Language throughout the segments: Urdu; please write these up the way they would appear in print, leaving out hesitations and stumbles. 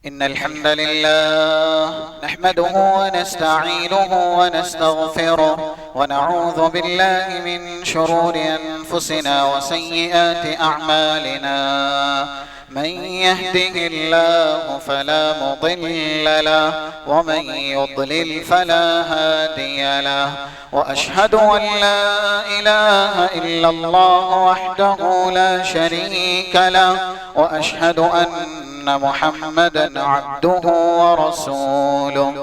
إن الحمد لله نحمده ونستعينه ونستغفره ونعوذ بالله من شرور أنفسنا وسيئات أعمالنا. من يهده الله فلا مضل له ومن يضلل فلا هادي له، وأشهد أن لا إله إلا الله وحده لا شريك له، وأشهد أن محمدا عبده ورسوله.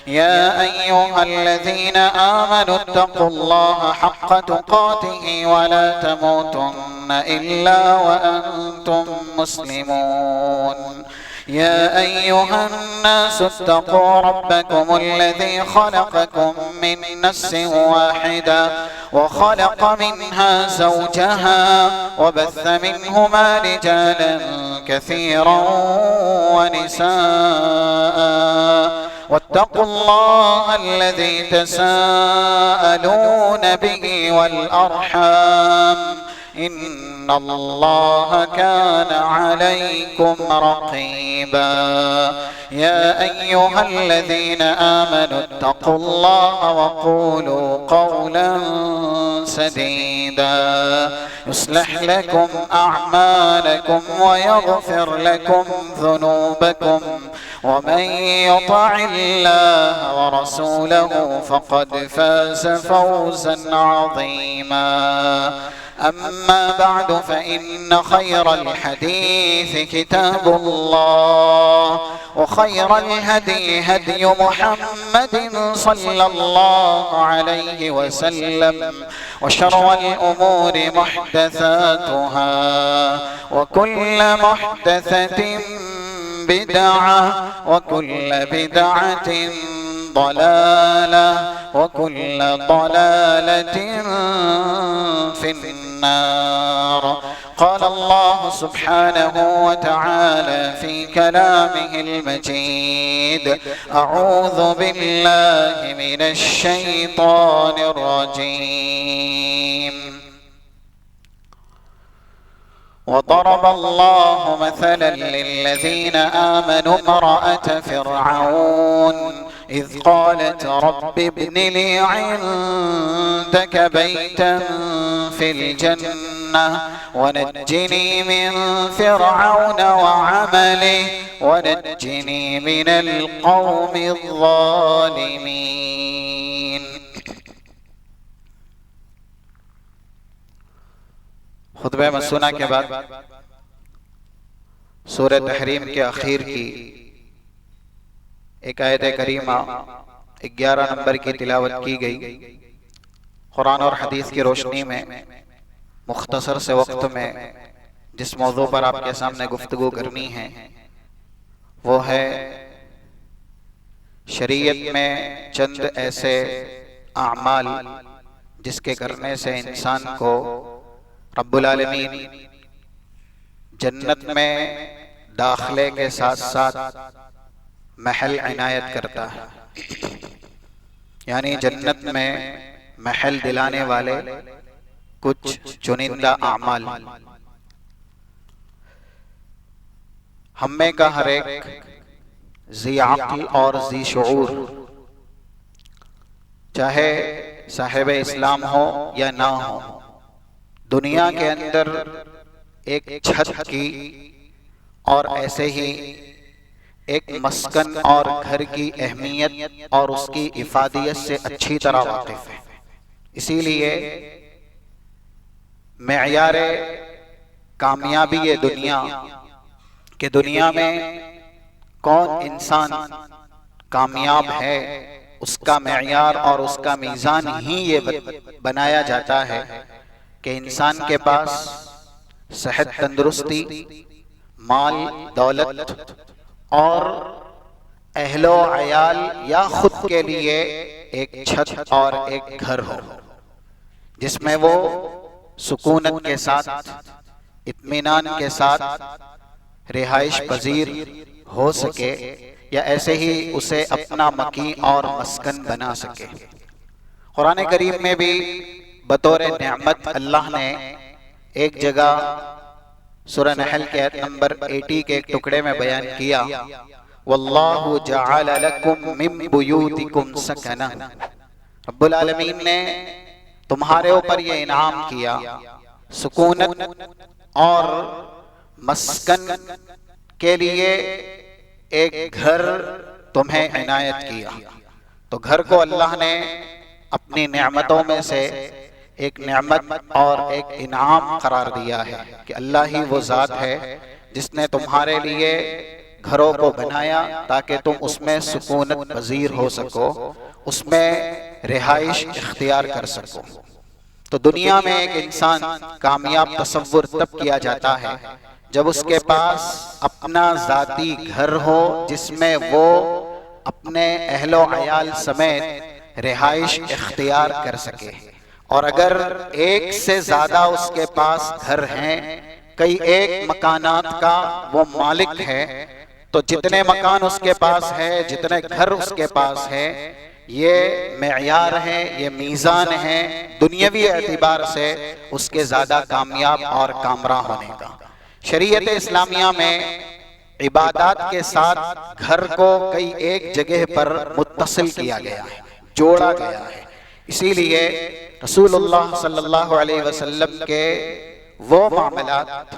يا أيها الذين آمنوا اتقوا الله حق تقاته ولا تموتن إلا وأنتم مسلمون. يا أيها الناس اتقوا ربكم الذي خلقكم من نفس واحدة وخلق منها زوجها وبث منهما رجالا كثيرا ونساء، واتقوا الله الذي تساءلون به والأرحام إن الله كان عليكم رقيبا. يا أيها الذين آمنوا اتقوا الله وقولوا قولا سديدا يصلح لكم أعمالكم ويغفر لكم ذنوبكم، ومن يطع الله ورسوله فقد فاز فوزا عظيما. أما بعد، فإن خير الحديث كتاب الله، وخير الهدي هدي محمد صلى الله عليه وسلم، وشر الأمور محدثاتها، وكل محدثة بدعة، وكل بدعة ضلالة، وكل ضلالة في النار. قال الله سبحانه وتعالى في كلامه المجيد: أعوذ بالله من الشيطان الرجيم. وضرب الله مثلا للذين آمنوا امرأة فرعون إذ قالت رب ابن لي عندك بيتا في الجنة ونجني من فرعون وعمله ونجني من القوم الظالمين. خطبہ مسونہ کے بعد سورہ تحریم کے اخیر کی ایک آیت کریمہ 11 نمبر کی تلاوت کی گئی. قرآن اور حدیث کی روشنی میں مختصر سے وقت میں جس موضوع پر آپ کے سامنے گفتگو کرنی ہے وہ ہے شریعت میں چند ایسے اعمال جس کے کرنے سے انسان کو رب العالمین جنت میں داخلے کے ساتھ ساتھ محل عنایت کرتا ہے، یعنی جنت میں محل دلانے والے کچھ چنندہ اعمال. ہم میں کا ہر ایک ذی عقل اور ذی شعور، چاہے صاحب اسلام ہو یا نہ ہو، دنیا کے اندر ایک چھت کی اور ایسے ہی ایک مسکن اور گھر کی اہمیت اور اس کی افادیت سے اچھی طرح واقف ہے. اسی لیے معیار کامیابی یہ دنیا کہ دنیا میں کون انسان کامیاب ہے، اس کا معیار اور اس کا میزان ہی یہ بنایا جاتا ہے کہ انسان کے پاس صحت تندرستی، مال دولت اور اہل و عیال یا خود کے لیے ایک چھت اور ایک گھر ہو جس میں وہ سکونت کے ساتھ، اطمینان کے ساتھ رہائش پذیر ہو سکے، یا ایسے ہی اسے اپنا مکین اور مسکن بنا سکے. قرآن کریم میں بھی بطور نعمت اللہ نے ایک جگہ سورہ نحل کے آیت نمبر 80 کے ایک ٹکڑے میں بیان کیا، واللہ جعل لکم من بیوتکم سکنا، رب العالمین نے تمہارے اوپر یہ انعام کیا، سکونت اور مسکن کے لیے ایک گھر تمہیں عنایت کیا۔ تو گھر کو اللہ نے اپنی نعمتوں میں سے ایک نعمت اور ایک انعام قرار دیا ہے کہ اللہ ہی وہ ذات ہے جس نے تمہارے لیے گھروں کو بنایا تاکہ تم اس میں سکونت پذیر ہو سکو، اس میں رہائش اختیار کر سکو۔ تو دنیا میں ایک انسان کامیاب تصور تب کیا جاتا ہے جب اس کے پاس اپنا ذاتی گھر ہو جس میں وہ اپنے اہل و عیال سمیت رہائش اختیار کر سکے۔ اور اگر ایک سے زیادہ اس کے پاس گھر ہیں، کئی ایک مکانات کا وہ مالک ہے، تو جتنے مکان اس کے پاس ہے، جتنے گھر اس کے پاس ہے، یہ معیار ہے، یہ میزان ہے دنیاوی اعتبار سے اس کے زیادہ کامیاب اور کامراں ہونے کا۔ شریعت اسلامیہ میں عبادات کے ساتھ گھر کو کئی ایک جگہ پر متصل کیا گیا ہے، جوڑا گیا ہے۔ اسی لیے رسول اللہ صلی اللہ علیہ وسلم کے وہ معاملات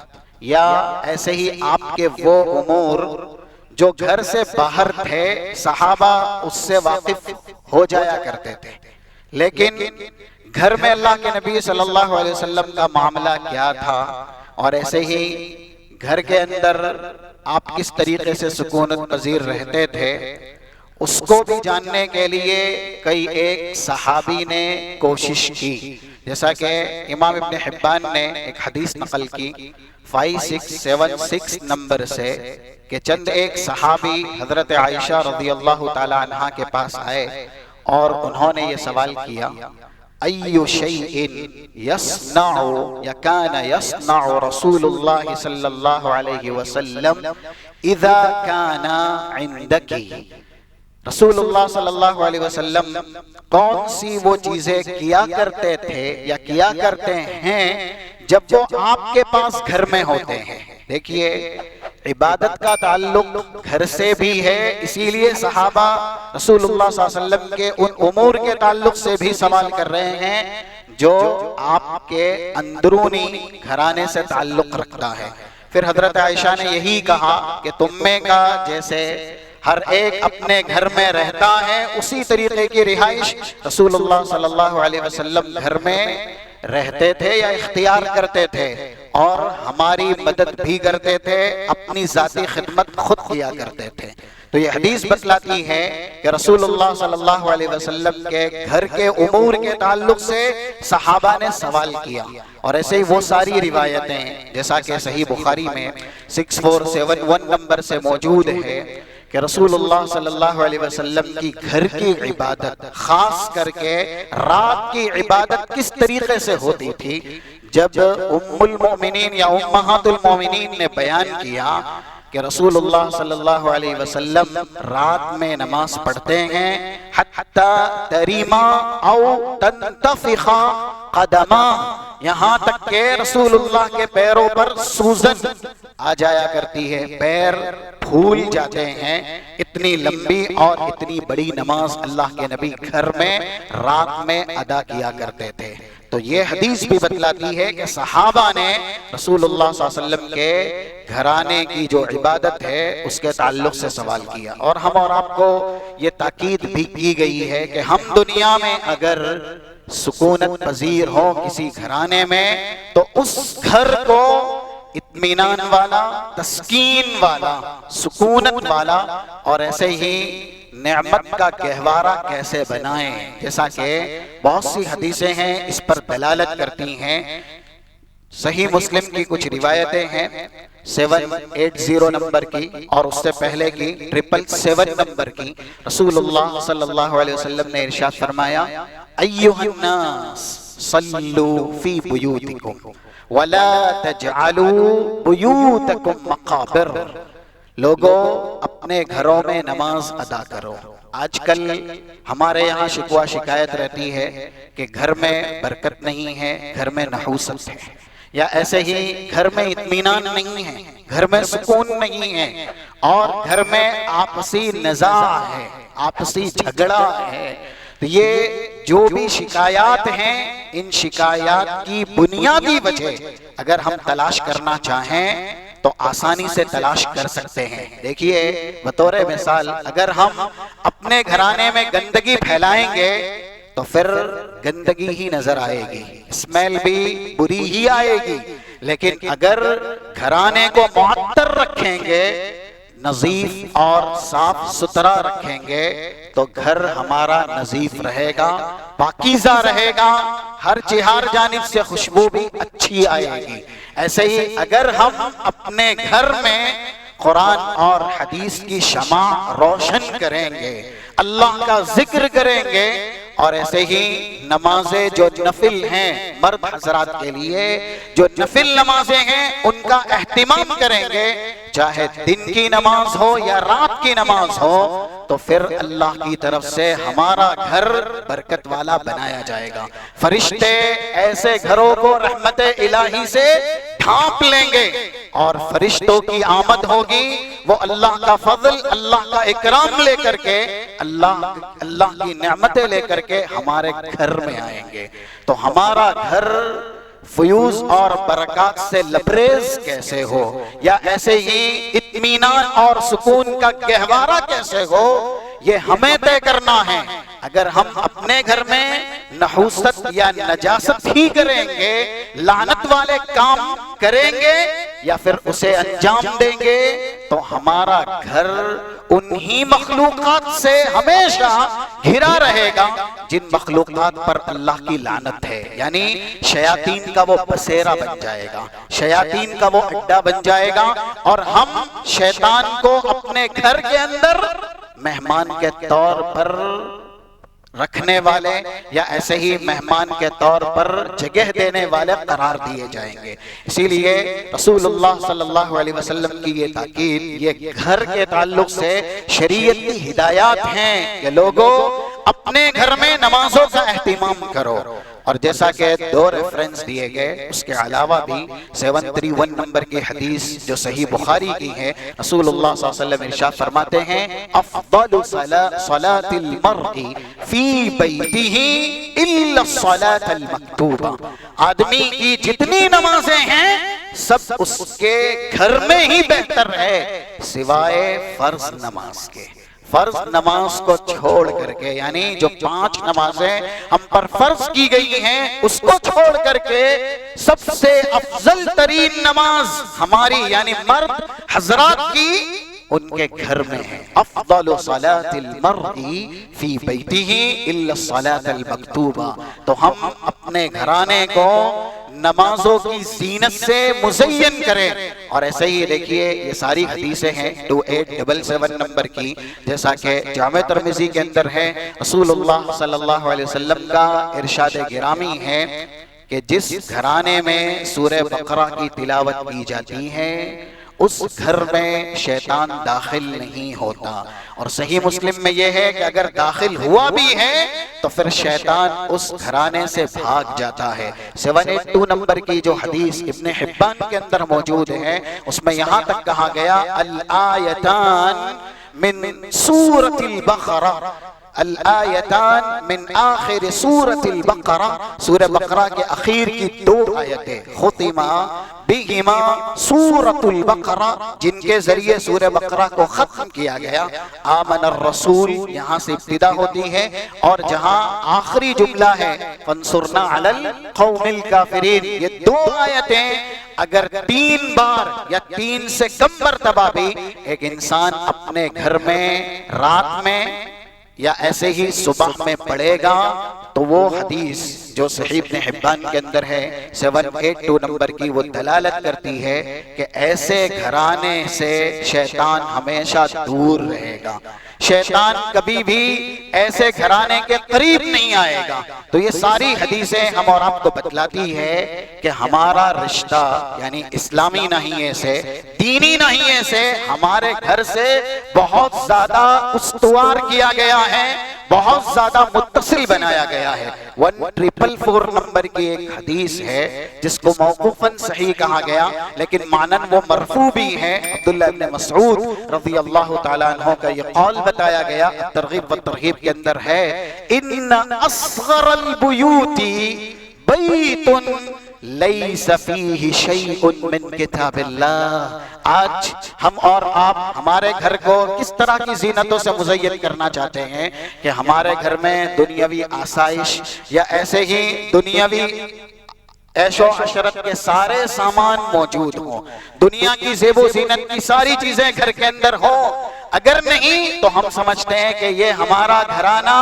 یا ایسے ہی آپ کے وہ امور جو گھر سے باہر تھے، صحابہ اس سے واقف ہو جایا کرتے تھے، لیکن گھر میں اللہ کے نبی صلی اللہ علیہ وسلم کا معاملہ کیا تھا، اور ایسے ہی گھر کے اندر آپ کس طریقے سے سکونت پذیر رہتے تھے، اس کو بھی جاننے کے لیے کئی ایک صحابی نے کوشش کی۔ جیسا کہ امام ابن حبان نے ایک حدیث نقل کی 5676 نمبر سے کہ چند ایک صحابی حضرت عائشہ رضی اللہ تعالی عنہا کے پاس آئے اور انہوں نے یہ سوال کیا، ایو شیء یصنع یا کان یصنع رسول اللہ صلی اللہ علیہ وسلم اذا کان عندکی، رسول اللہ صلی اللہ علیہ وسلم کون سی وہ چیزیں کیا کرتے تھے یا کیا کرتے ہیں جب وہ آپ کے پاس گھر میں ہوتے ہیں۔ دیکھیے عبادت کا تعلق گھر سے بھی ہے، اسی لیے صحابہ رسول اللہ صلی اللہ علیہ وسلم کے ان امور کے تعلق سے بھی سوال کر رہے ہیں جو آپ کے اندرونی گھرانے سے تعلق رکھتا ہے۔ پھر حضرت عائشہ نے یہی کہا کہ تم میں کا جیسے ہر ایک اپنے گھر میں رہتا ہے، اسی طریقے کی رہائش رسول اللہ صلی اللہ علیہ وسلم گھر میں رہتے تھے یا اختیار کرتے تھے، اور ہماری مدد بھی کرتے تھے، اپنی ذاتی خدمت خود کیا کرتے تھے۔ تو یہ حدیث بتلاتی ہے کہ رسول اللہ صلی اللہ علیہ وسلم کے گھر کے امور کے تعلق سے صحابہ نے سوال کیا، اور ایسے ہی وہ ساری روایتیں جیسا کہ صحیح بخاری میں 6471 نمبر سے موجود ہے کہ رسول اللہ صلی اللہ علیہ وسلم کی گھر کی عبادت، خاص کر کے رات کی عبادت کس طریقے سے ہوتی تھی، جب ام المؤمنین یا امہات المؤمنین نے بیان کیا کہ رسول اللہ صلی اللہ علیہ وسلم رات میں نماز پڑھتے ہیں حتی تریما او تنتفخا قدما، یہاں تک کہ رسول اللہ کے پیروں پر سوزن آ جایا کرتی ہے، پیر پھول جاتے ہیں، اتنی لمبی اور اتنی بڑی نماز اللہ کے نبی گھر میں رات میں ادا کیا کرتے تھے۔ تو یہ حدیث بھی بتلاتی ہے کہ صحابہ نے رسول اللہ صلی اللہ علیہ وسلم کے گھرانے کی جو عبادت ہے اس کے تعلق سے سوال کیا، اور ہم اور آپ کو یہ تاکید بھی کی گئی ہے کہ ہم دنیا میں اگر سکونت پذیر ہو کسی گھرانے میں تو اس گھر کو اطمینان والا، تسکین والا، سکونت والا اور ایسے ہی نعمت کا گہوارہ کیسے بنائیں، جیسا کہ بہت سی حدیثیں ہیں اس پر دلالت کرتی ہیں۔ صحیح مسلم کی کچھ روایتیں ہیں 780 نمبر کی اور اس سے پہلے کی 777 نمبر کی، رسول اللہ صلی اللہ علیہ وسلم نے ارشاد فرمایا، ایھا الناس صلوا فی بیوتکم ولا تجعلوا بیوتکم مقابر، لوگوں اپنے گھروں میں نماز ادا کرو۔ آج کل ہمارے یہاں شکوہ شکایت رہتی ہے کہ گھر میں برکت نہیں ہے، گھر میں نحوست ہے، یا ایسے ہی گھر میں اطمینان نہیں ہے، گھر میں سکون نہیں ہے، اور گھر میں آپسی نزاع ہے، آپسی جھگڑا ہے، تو یہ جو بھی شکایات ہیں، ان شکایات کی بنیادی وجہ اگر ہم تلاش کرنا چاہیں تو آسانی سے تلاش کر سکتے ہیں۔ دیکھیے بطور مثال، اگر ہم اپنے گھرانے میں گندگی پھیلائیں گے تو پھر گندگی ہی نظر آئے گی، اسمیل بھی بری ہی آئے گی، لیکن اگر گھرانے کو معطر رکھیں گے، نظیف اور صاف ستھرا رکھیں گے تو گھر ہمارا نظیف رہے گا، پاکیزہ رہے گا، ہر جانب سے خوشبو بھی اچھی آئے گی۔ ایسے ہی اگر ہم اپنے گھر میں قرآن اور حدیث کی شمع روشن کریں گے، اللہ کا ذکر کریں گے، اور ایسے ہی نمازیں جو نفل ہیں مرد حضرات کے لیے، جو نفل نمازیں ہیں ان کا اہتمام کریں گے، چاہے دن کی نماز ہو یا رات کی نماز ہو، تو پھر اللہ کی طرف سے ہمارا گھر برکت والا بنایا جائے گا۔ فرشتے ایسے گھروں کو رحمت الہی سے ڈھانپ لیں گے، اور فرشتوں کی آمد ہوگی، وہ اللہ کا فضل، اللہ کا اکرام لے کر کے، اللہ کی نعمتیں لے کر کے ہمارے گھر میں آئیں گے، تو ہمارا گھر فیوز اور برکات سے لبریز کیسے ہو، یا ایسے ہی اطمینان اور سکون کا گہوارہ کیسے ہو، یہ ہمیں طے کرنا ہے۔ اگر ہم اپنے گھر میں نحوست یا نجاست ہی کریں گے، لعنت والے کام کریں گے یا پھر اسے انجام دیں گے، تو ہمارا گھر انہی مخلوقات سے ہمیشہ گھرا رہے گا جن مخلوقات پر اللہ کی لعنت ہے، یعنی شیاطین کا وہ بسیرا بن جائے گا، شیاطین کا وہ اڈا بن جائے گا، اور ہم شیطان کو اپنے گھر کے اندر مہمان کے طور پر رکھنے والے یا ایسے ہی مہمان کے طور پر جگہ دینے والے قرار دیے جائیں گے۔ اسی لیے رسول اللہ صلی اللہ علیہ وسلم کی یہ تاکید، یہ گھر کے تعلق سے شریعت کی ہدایات ہیں کہ لوگوں اپنے گھر میں نمازوں کا اہتمام کرو، اور جیسا کہ دو ریفرنس دیے گئے، اس کے علاوہ بھی 731 نمبر کی حدیث جو صحیح بخاری کی ہے، رسول اللہ صلی اللہ علیہ وسلم ارشاد فرماتے ہیں افضل صلاة المرء فی بیتہ الا الصلاة المکتوبہ، آدمی کی جتنی نمازیں ہیں سب اس کے گھر میں ہی بہتر ہے سوائے فرض نماز کے۔ فرض نماز کو چھوڑ کر کے، یعنی جو 5 نمازیں ہم پر فرض کی گئی ہیں اس کو چھوڑ کر کے سب سے افضل ترین نماز ہماری یعنی مرد حضرات کی ان کے گھر میں ہے۔ افضل صلاة المرء فی بیتہ الا الصلاة المکتوبہ، تو ہم اپنے گھرانے کو نمازوں کی زینت سے مزین کریں۔ اور ایسے ہی دیکھیے یہ ساری حدیثیں ہیں 2877 نمبر کی، جیسا کہ جامع ترمذی کے اندر ہے، رسول اللہ صلی اللہ علیہ وسلم کا ارشاد گرامی ہے کہ جس گھرانے میں سورہ بقرہ کی تلاوت کی جاتی ہے اس گھر میں شیطان داخل نہیں ہوتا، اور صحیح مسلم میں یہ ہے کہ اگر داخل ہوا بھی ہے تو پھر شیطان اس گھرانے سے بھاگ جاتا ہے۔ 782 نمبر کی جو حدیث ابن حبان کے اندر موجود ہے، اس میں یہاں تک کہا گیا الآیتان من سورة البقرہ، الآیتان من آخر سورة البقرہ، سورہ بقرہ کے اخیر کی 2 آیتیں، ختمہ بہما سورة البقرہ، جن کے ذریعے سورہ بقرہ کو ختم کیا گیا۔ آمن الرسول یہاں سے ابتدا ہوتی ہے، اور جہاں آخری جملہ ہے فانصرنا علی القوم الکافرین، یہ 2 آیتیں اگر 3 بار یا 3 سے کم مرتبہ بھی ایک انسان اپنے گھر میں رات میں یا ایسے ہی صبح میں پڑھے گا تو وہ حدیث جو صحیح ابن حبان کے اندر ہے 782 نمبر کی، وہ دلالت کرتی ہے کہ ایسے گھرانے سے شیطان ہمیشہ دور رہے گا، شیطان کبھی بھی ایسے گھرانے کے قریب نہیں آئے گا۔ تو یہ ساری حدیثیں ہم اور آپ کو بتلاتی ہے کہ ہمارا رشتہ یعنی اسلامی ناحیے سے، دینی ناحیے سے ہمارے گھر سے بہت زیادہ استوار کیا گیا ہے، بہت زیادہ متصل بنایا گیا ہے۔ 1444 نمبر کی ایک حدیث ہے جس کو موقوفاً صحیح کہا گیا، لیکن معنن وہ مرفوع بھی ہے۔ عبداللہ ابن مسعود رضی اللہ تعالیٰ عنہ کا یہ قول بتایا گیا، ترغیب و ترہیب کے اندر ہے، ان اصغر البیوت بیت لیس فیہ شیء من کتاب اللہ۔ آج ہم اور آپ ہمارے گھر کو کس طرح کی زینتوں سے مزین کرنا چاہتے ہیں کہ ہمارے گھر میں دنیاوی آسائش یا ایسے ہی دنیاوی عیش و عشرت کے سارے سامان موجود ہوں، دنیا کی زیب و زینت کی ساری چیزیں گھر کے اندر ہوں۔ اگر نہیں تو ہم سمجھتے ہیں کہ یہ ہمارا گھرانہ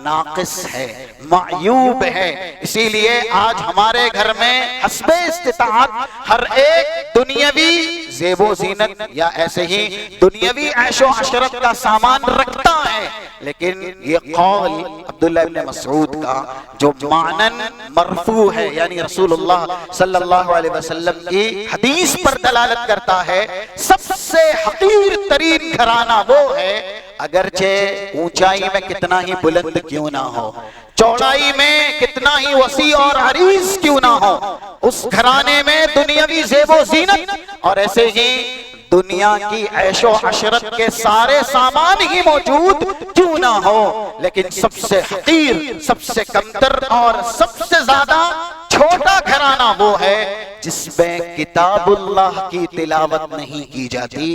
ناقص ہے، معیوب ہے۔ اسی لیے آج ہمارے گھر میں حسب استطاعت ہر ایک دنیاوی زیب و زینت یا ایسے ہی دنیاوی عیش و عشرت کا سامان رکھتا ہے، لیکن یہ قول عبداللہ ابن مسعود کا جو معنن مرفوع ہے، یعنی رسول اللہ صلی اللہ علیہ وسلم کی حدیث پر دلالت کرتا ہے، سب سے حقیر ترین گھرانہ وہ ہے، اگرچہ اونچائی میں کتنا ہی بلند کیوں نہ ہو، چوڑائی میں کتنا ہی وسیع اور عریض کیوں نہ ہو، اس گھرانے میں دنیاوی زیب و زینت اور ایسے ہی دنیا کی عیش و عشرت کے سارے سامان ہی موجود کیوں نہ ہو، لیکن سب سے حقیر، سب سے کمتر اور سب سے زیادہ چھوٹا گھرانہ وہ ہے جس میں کتاب اللہ کی تلاوت نہیں کی جاتی،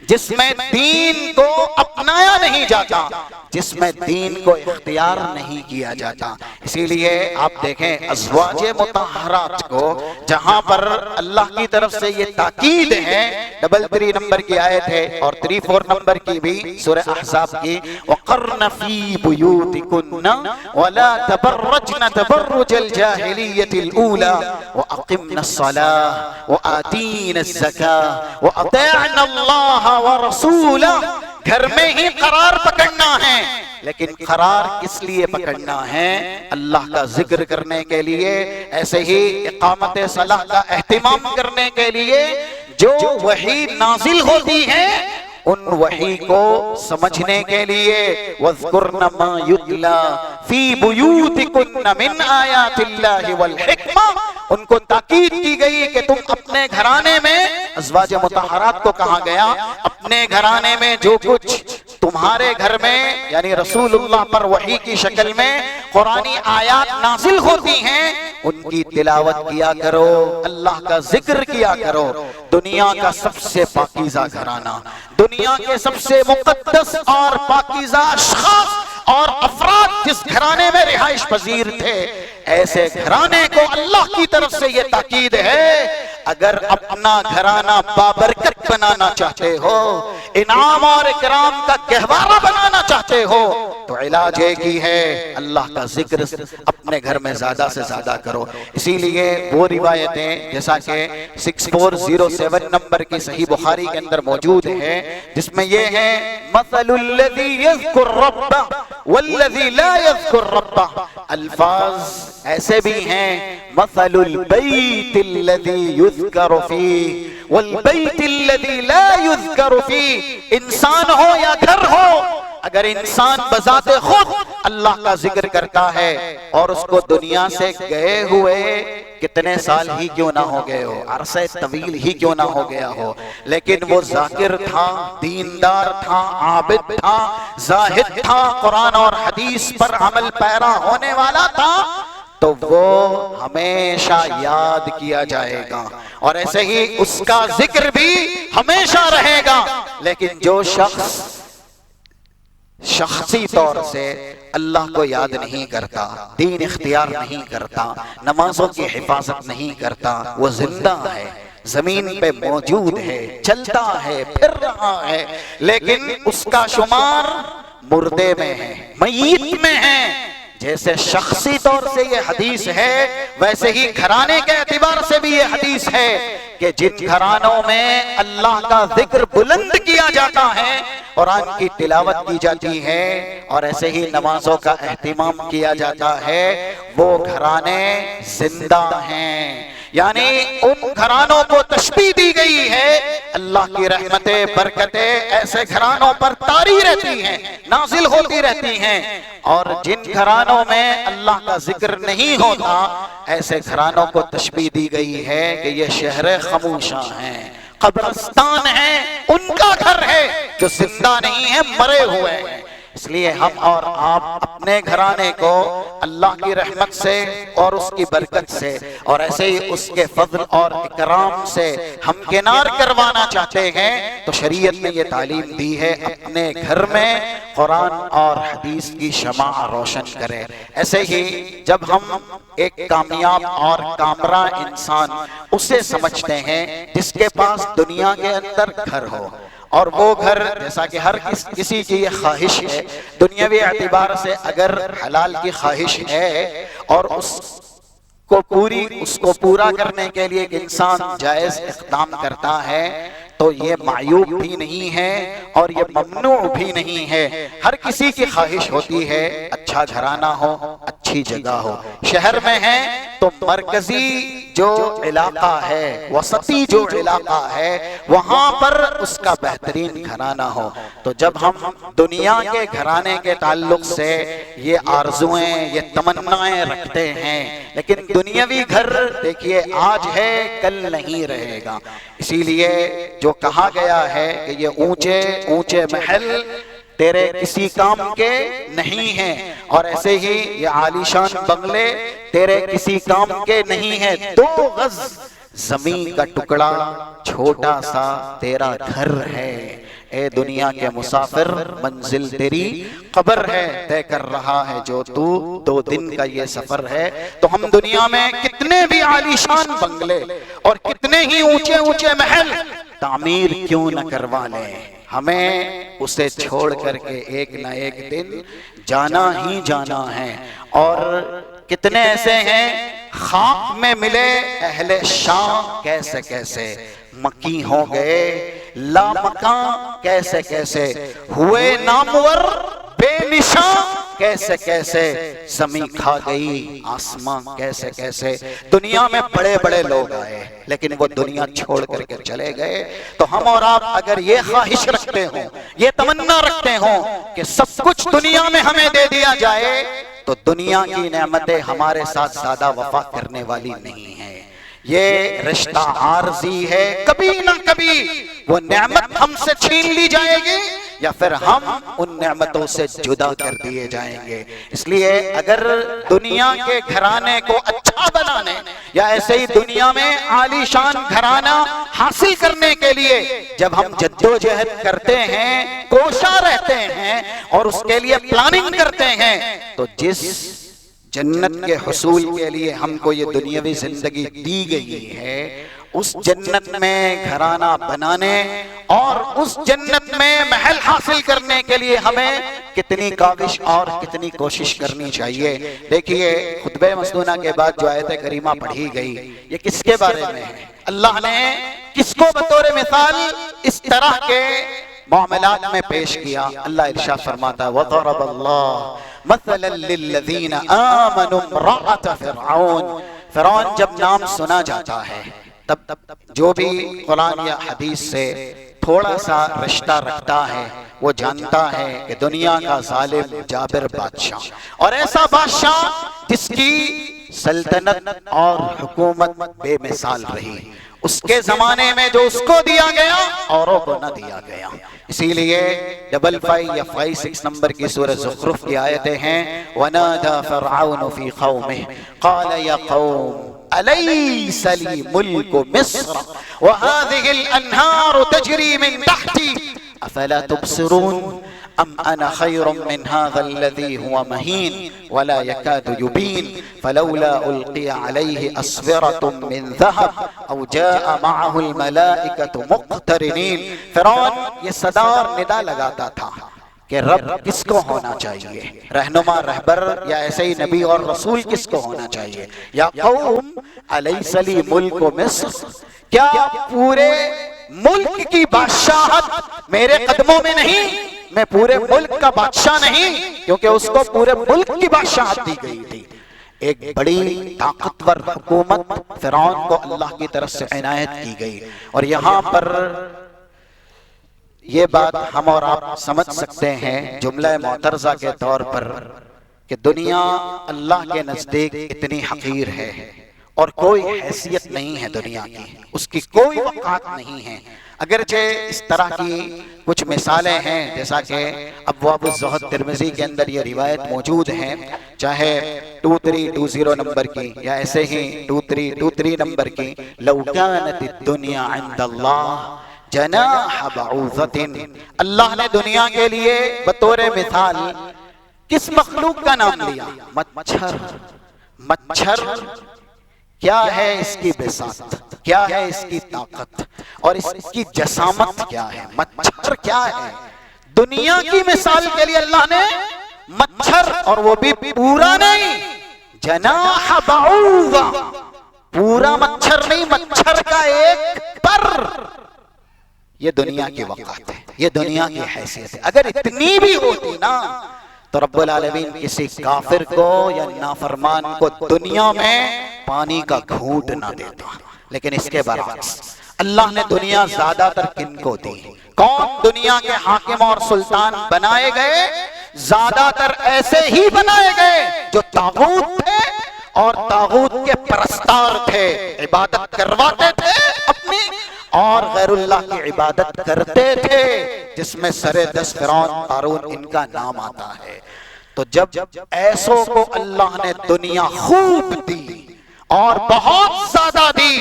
جس میں دین کو اپنایا نہیں جاتا، جس میں دین کو اختیار نہیں کیا جاتا۔ اسی لیے آپ دیکھیں ازواج مطہرات کو جہاں پر اللہ کی طرف سے یہ تاکید ہے، 33 نمبر کی آیت ہے اور 34 نمبر کی بھی سورہ احزاب کی، وَقَرْنَ فِي بُيُوتِكُنَّ وَلَا تَبَرَّجْنَ تَبَرُّجَ الْجَاهِلِيَّةِ الْأُولَى وَأَقِمْنَ الصَّلَاةَ وَآتِينَ الزَّكَاةَ وَأَطِعْنَ اللَّهَ وَرَسُولَهُ۔ گھر میں ہی قرار پکڑنا ہے، لیکن قرار کس لیے پکڑنا ہے؟ اللہ کا ذکر کرنے کے لیے، ایسے ہی اقامت صلاح کا اہتمام کرنے کے لیے۔ جو وحی نازل ہوتی ہے ان وحی کو سمجھنے کے لیے، وَاذْكُرْنَ مَا يُتْلَى فِي بُيُوتِكُنَّ مِنْ آيَاتِ اللَّهِ وَالْحِكْمَةِ۔ ان کو تاکید کی گئی کہ تم اپنے گھرانے میں، ازواج مطہرات کو کہا گیا، اپنے گھرانے میں جو کچھ تمہارے گھر میں یعنی رسول اللہ پر وحی کی شکل میں قرآنی آیات نازل ہوتی ہیں، ان کی تلاوت کیا کرو، اللہ کا ذکر کیا کرو۔ دنیا کا سب سے پاکیزہ گھرانہ، دنیا کے سب سے مقدس اور پاکیزہ اشخاص اور افراد جس گھرانے میں رہائش پذیر تھے، ایسے گھرانے کو اللہ کی طرف سے یہ تاکید ہے، اگر اپنا گھرانہ بابرکت بنانا چاہتے ہو، انعام اور اکرام کا گہوارہ بنانا چاہتے ہو، تو علاج ایک ہی ہے، اللہ کا ذکر اپنے گھر میں زیادہ سے زیادہ کرو۔ اسی لیے وہ روایتیں جیسا کہ 6407 نمبر کی صحیح بخاری کے اندر موجود ہے، جس میں یہ ہے، مثل الذی یذکر ربہ والذی لا یذکر ربہ۔ الفاظ ایسے بھی ہیں، مثل البیت الذی یذکر فیہ والبیت الذی لا یذکر فیہ۔ انسان ہو یا گھر ہو، اگر انسان بذات خود اللہ کا ذکر کرتا ہے اور اس کو دنیا سے گئے ہوئے کتنے سال ہی کیوں نہ ہو گئے ہو، عرصہ طویل ہی کیوں نہ ہو گیا ہو، لیکن وہ ذاکر تھا، دیندار تھا، عابد تھا، زاہد تھا، قرآن اور حدیث پر عمل پیرا ہونے والا تھا، تو وہ ہمیشہ یاد کیا جائے گا اور ایسے ہی اس کا ذکر بھی ہمیشہ رہے گا۔ لیکن جو شخص شخصی طور سے اللہ کو یاد نہیں کرتا، دین اختیار نہیں کرتا، نمازوں کی حفاظت نہیں کرتا، وہ زندہ ہے، زمین پہ موجود ہے، چلتا ہے، پھر رہا ہے، لیکن اس کا شمار مردے میں ہے، میت میں ہے۔ جیسے شخصی طور سے یہ حدیث ہے، ویسے ہی گھرانے کے اعتبار سے بھی یہ حدیث ہے کہ جن گھرانوں میں اللہ کا ذکر بلند کیا جاتا ہے، قرآن کی تلاوت کی جاتی ہے اور ایسے ہی نمازوں کا اہتمام کیا جاتا ہے، وہ گھرانے زندہ ہیں۔ یعنی ان گھرانوں کو تشبیہ دی گئی ہے، اللہ کی رحمتیں برکتیں ایسے گھرانوں پر طاری رہتی ہیں، نازل ہوتی رہتی ہیں، اور جن گھرانوں میں اللہ کا ذکر نہیں ہوتا ایسے گھرانوں کو تشبیہ دی گئی ہے کہ یہ شہر خاموشاں ہیں، قبرستان ہیں، ان کا گھر ہے جو زندہ نہیں ہے، مرے ہوئے ہیں۔ اس لیے ہم اور آپ اپنے گھرانے کو اللہ کی رحمت سے اور اس کی برکت سے اور ایسے ہی اس کے فضل اور اکرام سے ہمکنار کروانا چاہتے ہیں تو شریعت نے یہ تعلیم دی ہے اپنے گھر میں قرآن اور حدیث کی شمع روشن کرے۔ ایسے ہی جب ہم ایک کامیاب اور کامرہ انسان اسے سمجھتے ہیں جس کے پاس دنیا کے اندر گھر ہو، اور وہ گھر جیسا کہ ہر کسی کی یہ خواہش ہے، دنیاوی اعتبار سے اگر حلال کی خواہش ہے اور اس کو پورا کرنے کے لیے ایک انسان جائز اقدام کرتا ہے تو یہ معیوب بھی نہیں ہے اور یہ ممنوع بھی نہیں ہے۔ ہر کسی کی خواہش ہوتی ہے اچھا گھرانہ ہو، اچھی جگہ ہو۔ شہر میں ہے تو مرکزی جو علاقہ ہے، وسطی جو علاقہ ہے، وہاں پر اس کا بہترین گھرانہ ہو۔ تو جب ہم دنیا کے گھرانے کے تعلق سے یہ آرزویں، یہ تمنائیں رکھتے ہیں، لیکن دنیاوی گھر دیکھیے آج ہے کل نہیں رہے گا، اسی لیے جو کہا گیا ہے کہ یہ اونچے اونچے محل تیرے کسی کام کے نہیں ہیں، اور ایسے ہی یہ عالیشان بنگلے تیرے کسی کام کے نہیں ہیں۔ 2 گز زمین کا ٹکڑا چھوٹا سا تیرا گھر ہے، اے دنیا کے مسافر منزل تیری قبر ہے، طے کر رہا ہے جو تو 2 دن کا یہ سفر ہے۔ تو ہم دنیا میں کتنے بھی عالیشان بنگلے اور کتنے ہی اونچے اونچے محل تعمیر کیوں نہ کروا لیں، ہمیں اسے چھوڑ کر کے ایک نہ ایک دن جانا ہی جانا ہے۔ اور کتنے ایسے ہیں خاک میں ملے اہل شام کیسے کیسے، مکی ہو گئے لامکاں کیسے کیسے، ہوئے نامور بے نشان کیسے کیسے، زمین کھا گئی آسمان کیسے کیسے۔ دنیا میں بڑے بڑے لوگ آئے لیکن وہ دنیا چھوڑ کر کے چلے گئے۔ تو ہم اور آپ اگر یہ خواہش رکھتے ہوں، یہ تمنا رکھتے ہوں کہ سب کچھ دنیا میں ہمیں دے دیا جائے تو دنیا کی نعمتیں ہمارے ساتھ زیادہ وفا کرنے والی نہیں ہیں، یہ رشتہ عارضی ہے، کبھی نہ کبھی وہ نعمت ہم سے چھین لی جائے گی یا پھر ہم ان نعمتوں سے جدا کر دیے جائیں گے۔ اس لیے اگر دنیا کے گھرانے کو اچھا بنانے یا ایسے ہی دنیا میں عالی شان گھرانہ حاصل کرنے کے لیے جب ہم جدوجہد کرتے ہیں، کوشاں رہتے ہیں اور اس کے لیے پلاننگ کرتے ہیں، تو جس جنت کے حصول کے لیے ہم کو یہ دنیاوی زندگی دی گئی ہے، اس جنت میں گھرانہ بنانے اور اس جنت میں محل حاصل کرنے کے لیے ہمیں کتنی کاوش اور کتنی کوشش کرنی چاہیے۔ دیکھیے خطبہ مسنونہ کے بعد جو آیت کریمہ پڑھی گئی یہ کس کے بارے میں ہے؟ اللہ نے کس کو بطور مثال اس طرح کے معاملات میں پیش کیا؟ اللہ ارشاد فرماتا ہے وَضَرَبَ اللَّهُ مَثَلًا لِلَّذِينَ آمَنُوا امْرَأَتَ فِرْعَوْنَ۔ فرعون جب نام سنا جاتا ہے تب جو بھی قرآن یا حدیث سے تھوڑا سا رشتہ رکھتا ہے وہ جانتا ہے کہ دنیا کا ظالم جابر بادشاہ، اور ایسا بادشاہ جس کی سلطنت اور حکومت بے مثال رہی، اس کے زمانے میں جو اس کو دیا گیا اوروں کو نہ دیا گیا۔ اسی لیے 55 یا 56 نمبر کی سورہ زخرف کی آیتیں ہیں وَنَادَى فِرْعَوْنُ فِي قَوْمِهِ قَالَ يَا قَوْمِ أَلَيْسَ لِي مُلْكُ مِصْرَ وَهَذِهِ الْأَنْهَارُ تَجْرِي مِنْ تَحْتِي أَفَلَا تُبْصِرُونَ أَمْ أَنَا خَيْرٌ مِّنْ هَذَا الَّذِي هُوَ مَهِينٌ وَلَا يَكَادُ يُبِينُ فَلَوْلَا أُلْقِيَ عَلَيْهِ أَسْوِرَةٌ مِّن ذَهَبٍ أَوْ جَاءَ مَعَهُ الْمَلَائِكَةُ مُقْتَرِنِينَ۔ فرعون یہ صدا اور ندا لگاتا تھا کہ رب کس کو ہونا چاہیے، رہنما رہبر یا ایسے ہی نبی اور رسول کس کو ہونا چاہیے؟ یا قوم الیس لی ملک مصر، کیا پورے ملک کی بادشاہت میرے قدموں میں نہیں؟ میں پورے ملک کا بادشاہ نہیں، کیونکہ اس کو پورے ملک کی بادشاہت دی گئی تھی۔ ایک بڑی طاقتور حکومت فرعون کو اللہ کی طرف سے عنایت کی گئی. اور یہاں پر یہ بات ہم اور آپ سمجھ سکتے ہیں جملہ معترضہ کے طور پر کہ دنیا اللہ کے نزدیک اتنی حقیر ہے اور کوئی حیثیت نہیں ہے دنیا کی، اس کی کوئی وقعت نہیں ہے. اگرچہ اس طرح کی کچھ مثالیں ہیں، جیسا کہ ابواب الزہد ترمذی کے اندر یہ روایت موجود ہیں، چاہے 2320 نمبر کی یا ایسے ہی 2323 نمبر کی، لو کانت الدنیا عند اللہ جناح بعوضۃ. اللہ نے دنیا کے لیے بطور مثال کس مخلوق کا نام لیا؟ مچھر. مچھر کیا ہے اس کی بساط، کیا ہے اس کی طاقت اور اس کی جسامت کیا ہے؟ مچھر کیا ہے؟ دنیا کی مثال کے لیے اللہ نے مچھر، اور وہ بھی پورا نہیں، جناح بعوضہ، پورا مچھر نہیں، مچھر کا ایک پر. یہ دنیا کی وقعت ہے، یہ دنیا کی حیثیت ہے. اگر اتنی بھی ہوتی نا تو رب العالمین کسی کافر کو یا نافرمان کو دنیا میں پانی کا گھونٹ نہ دیتا. لیکن اس کے برعکس اللہ نے دنیا زیادہ تر کن کو دی؟ کون دنیا کے حاکم اور سلطان بنائے گئے؟ زیادہ تر ایسے ہی بنائے گئے جو طاغوت تھے اور طاغوت کے پرستار تھے، عبادت کرواتے تھے اپنی اور غیر اللہ کی عبادت کرتے تھے، جس میں سر دست فرعون قارون ان کا نام آتا ہے. تو جب ایسوں کو اللہ نے دنیا خوب دی اور بہت زیادہ دی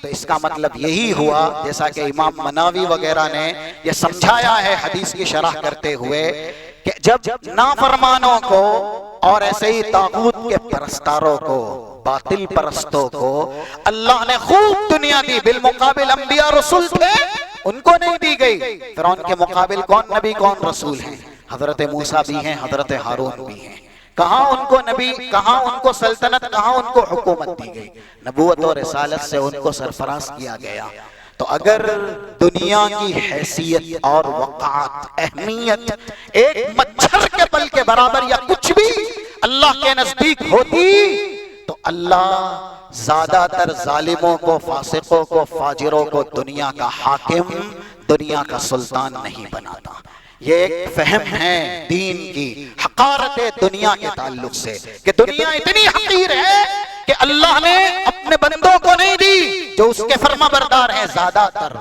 تو اس کا مطلب یہی ہوا، جیسا کہ امام مناوی وغیرہ نے یہ سمجھایا ہے حدیث کی شرح کرتے ہوئے، کہ جب نافرمانوں کو اور ایسے ہی طاغوت کے پرستاروں کو، باطل پرستوں کو اللہ نے خوب دنیا دی، بالمقابل انبیاء رسول تھے ان کو نہیں دی گئی. فرعون کے مقابل کون نبی کون رسول ہیں؟ حضرت موسیٰ بھی ہیں، حضرت ہارون بھی ہیں. کہاں ان کو نبی، کہاں ان کو سلطنت، کہاں ان کو حکومت دی گئی؟ نبوت اور رسالت سے ان کو سرفراز کیا گیا. تو اگر دنیا کی حیثیت اور وقعت، اہمیت ایک مچھر کے پل کے برابر یا کچھ بھی اللہ کے نزدیک ہوتی تو اللہ زیادہ تر ظالموں کو، فاسقوں کو، فاجروں کو دنیا کا حاکم، دنیا کا سلطان نہیں بناتا. یہ ایک فہم ہے دین کی، حقارت دنیا کے تعلق سے، کہ دنیا اتنی حقیر ہے کہ اللہ نے اپنے بندوں کو نہیں دی جو اس کے فرما بردار ہیں زیادہ تر،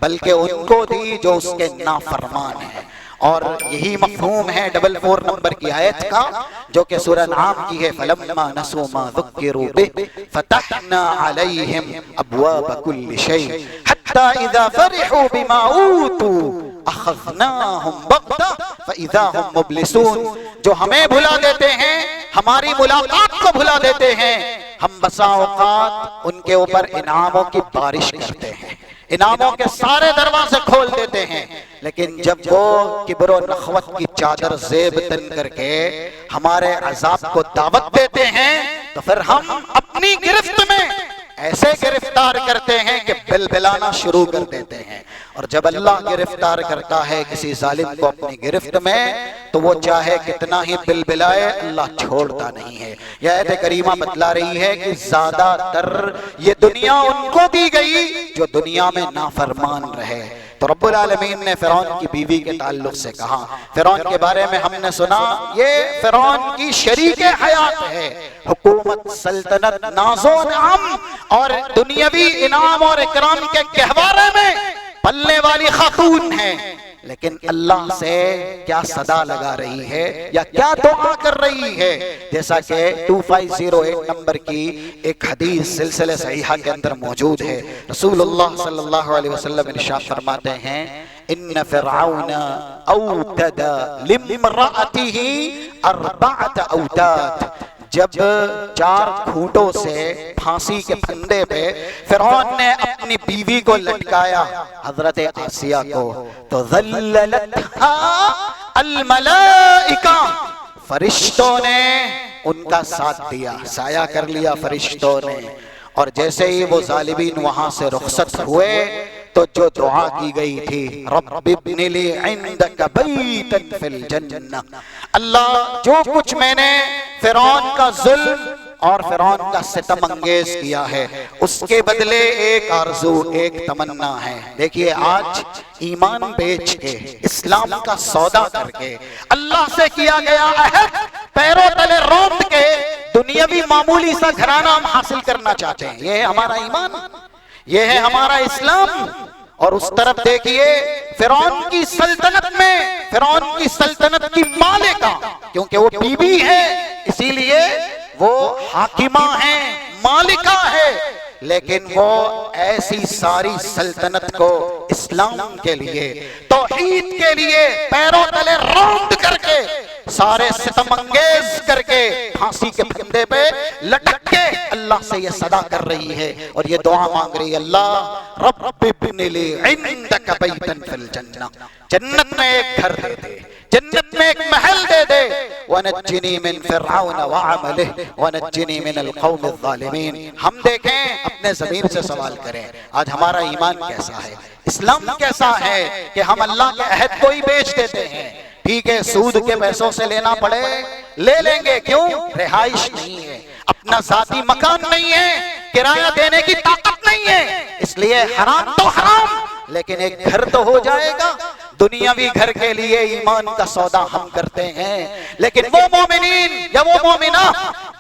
بلکہ ان کو دی جو اس کے نافرمان ہیں. اور یہی مفہوم ہے 44 نمبر کی آیت کا، جو کہ سورہ انعام کی ہے، فَلَمَّا نَسُوا مَا ذُكِّرُوا بِهِ فَتَحْنَا عَلَيْهِمْ أَبْوَابَ كُلِّ شَيْءٍ حَتَّى إِذَا فَرِحُوا بِمَا أُوتُوا أَخَذْنَاهُمْ بَغْتَةً فَإِذَا هُمْ مُبْلِسُونَ. جو ہمیں بھلا دیتے ہیں، ہماری ملاقات کو بھلا دیتے ہیں، ہم بسا اوقات ان کے اوپر انعاموں کی بارش کرتے ہیں، انعاموں کے سارے دروازے کھول دیتے ہیں، لیکن جب وہ کبر و نخوت کی چادر زیب تن کر کے ہمارے عذاب کو دعوت دیتے ہیں تو پھر ہم اپنی گرفت میں ایسے گرفتار کرتے ہیں کہ بلبلانا شروع کر دیتے ہیں. اور جب اللہ گرفتار کرتا ہے کسی ظالم کو اپنی گرفت میں تو وہ چاہے کتنا ہی بلبلائے، اللہ چھوڑتا نہیں ہے. یہ آیت کریمہ بتلا رہی ہے کہ زیادہ تر یہ دنیا ان کو دی گئی جو دنیا میں نافرمان رہے. تو رب العالمین نے فرعون کی بیوی کے تعلق سے کہا، فرعون کے بارے میں ہم نے سنا یہ فرعون کی شریک حیات ہے، حکومت، سلطنت، ناز و نعم اور دنیاوی انعام اور اکرام کے گہوارے میں پلنے والی خاتون ہے. لیکن اللہ سے کیا صدا لگا رہی ہے یا کیا دعا کر رہی ہے؟ جیسا کہ 2508 نمبر کی ایک حدیث سلسلہ صحیحہ کے اندر موجود ہے. رسول اللہ صلی اللہ علیہ وسلم ارشاد فرماتے ہیں، ان فرعون اوتد لامرأته 4 اوتاد. جب 4 کھوٹوں سے پھانسی کے پھندے پہ فرعون نے اپنی بیوی کو لٹکایا، حضرت آسیہ کو، تو ذللتھا الملائکہ، فرشتوں نے ان کا ساتھ دیا، سایہ کر لیا فرشتوں نے. اور جیسے ہی وہ ظالمین وہاں سے رخصت ہوئے تو جو دعا کی گئی تھی، رب ابن لی عندک بیتا فی الجنہ، اللہ جو کچھ میں نے فرعون کا ظلم اور فرعون کا ستم انگیز کیا ہے، اس کے بدلے ایک آرزو، ایک تمنا ہے۔ دیکھیے آج ایمان بیچ کے، اسلام کا سودا کر کے، اللہ سے کیا گیا عہد پیروں تلے روند کے دنیاوی معمولی سا گھرانہ ہم حاصل کرنا چاہتے ہیں۔ یہ ہے ہمارا ایمان، یہ ہے ہمارا اسلام۔ اور اس طرف دیکھیے فرعون کی سلطنت میں، فرعون کی سلطنت کی مالکہ، کیونکہ وہ بی بی ہے اسی لیے وہ حاکمہ ہیں، مالکہ ہے، لیکن وہ ایسی ساری سلطنت کو اسلام کے لیے، توحید کے لیے پیروں تلے روند کر کے، سارے ستم انگیز کر کے، پھانسی کے پھندے پہ لٹک کے اللہ سے یہ صدا کر رہی ہے اور یہ دعا مانگ رہی ہے، اللہ رب ابن لی عندک بیتا فی الجنہ، جنت میں ایک گھر دے دے، جنت میں ایک محل دے دے، وَنَجِّنِي مِن فِرْعَوْنَ وَعَمَلِهِ وَنَجِّنِي مِنَ الْقَوْمِ الظَّالِمِينَ۔ ہم دیکھیں، اپنے ضمیر سے سوال کریں، آج ہمارا ایمان کیسا ہے، اسلام کیسا ہے کہ ہم اللہ کے عہد کو ہی بیچ دیتے ہیں۔ ٹھیک ہے سود کے پیسوں سے لینا پڑے لے لیں گے، کیوں؟ رہائش نہیں ہے، اپنا ذاتی مکان نہیں ہے، کرایہ دینے کی طاقت نہیں ہے، اس لیے حرام تو حرام، لیکن ایک گھر تو ہو جائے گا۔ دنیاوی گھر کے لیے ایمان کا سودا ہم کرتے ہیں، لیکن وہ مومنین یا وہ مومنہ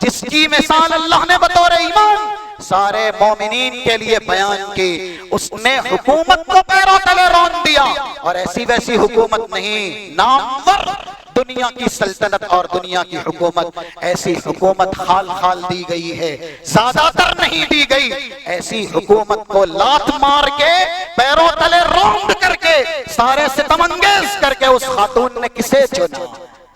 جس کی مثال اللہ نے بطور ایمان سارے مومنین کے لیے بیان کی، اس نے حکومت کو پیروں تلے رون دیا، اور ایسی ویسی حکومت نہیں، نامور دنیا کی سلطنت اور دنیا کی حکومت، ایسی حکومت خال خال دی گئی ہے، زیادہ تر نہیں دی گئی، ایسی حکومت کو لات مار کے پیروں تلے روند کر کے سارے ستم انگیز کر کے اس خاتون نے کسے چنا؟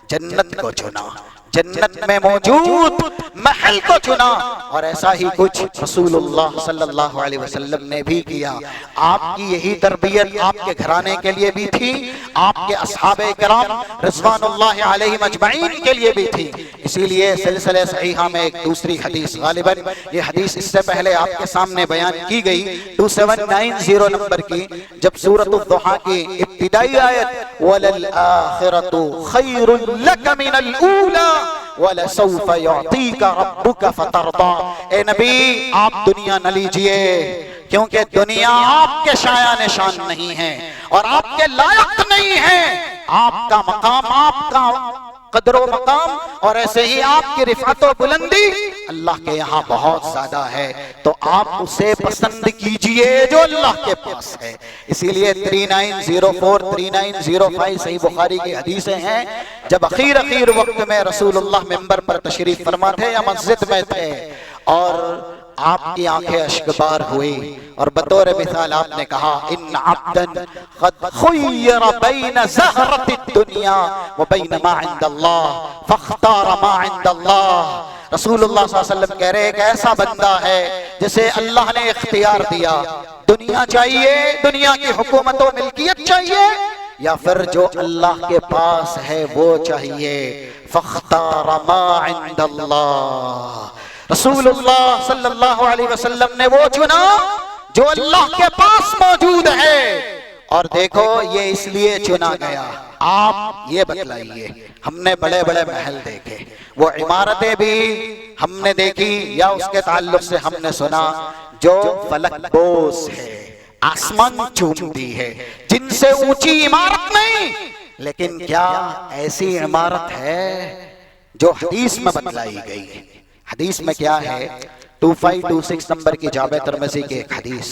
جنت کو چنا، جنت میں موجود محل کو چنا، اور ایسا ہی کچھ رسول اللہ صلی اللہ علیہ وسلم نے بھی کیا۔ آپ کی یہی تربیت آپ کے گھرانے کے لیے بھی تھی، آپ کے اصحاب کرام رضوان اللہ علیہم اجمعین کے لیے بھی تھی۔ اسی لیے سلسلہ صحیحہ میں ایک دوسری حدیث، غالباً یہ حدیث اس سے پہلے آپ کے سامنے بیان کی گئی 2790 نمبر کی، جب سورۃ الضحیٰ کی ابتدائی آیت وَلَلْآخِرَةُ خَيْرٌ لَكَ مِنَ الْأُولَى وَلَسَوْفَ يُعْطِيكَ رَبُّكَ فَتَرْضَىٰ۔ اے نبی آپ دنیا نہ لیجئے، کیونکہ دنیا آپ کے شایع نشان نہیں ہے اور آپ کے لائق نہیں ہے۔ آپ کا مقام، آپ کا قدر و مقام اور ایسے ہی آپ کی رفعت و بلندی اللہ کے یہاں بہت زیادہ ہے، تو آپ اسے پسند کیجئے جو اللہ کے پاس ہے۔ اسی لیے 3904 3905 صحیح بخاری کی حدیثیں ہیں، جب اخیر وقت میں رسول اللہ منبر پر تشریف فرما تھے یا مسجد میں تھے اور آپ کی آنکھیں اشکبار ہوئی اور بطور مثال آپ نے کہا ان عبدا قد خیر بین زہرت الدنیا وبین ما عند اللہ فاختار ما عند اللہ۔ رسول اللہ صلی اللہ علیہ وسلم کہہ رہے ایک ایسا بندہ ہے جسے اللہ نے اختیار دیا، دنیا چاہیے، دنیا کی حکومت و ملکیت چاہیے، یا پھر جو اللہ کے پاس ہے وہ چاہیے، فاختار ما عند اللہ۔ رسول اللہ صلی اللہ علیہ وسلم نے وہ چنا جو اللہ کے پاس موجود ہے، اور دیکھو یہ اس لیے چنا گیا۔ آپ یہ بتلائیے، ہم نے بڑے بڑے محل دیکھے، وہ عمارتیں بھی ہم نے دیکھی یا اس کے تعلق سے ہم نے سنا جو فلک بوس ہے، آسمان چومتی ہے، جن سے اونچی عمارت نہیں، لیکن کیا ایسی عمارت ہے جو حدیث میں بتلائی گئی ہے؟ حدیث میں کیا ہے؟ 2526 نمبر کی جامع ترمذی کی ایک حدیث،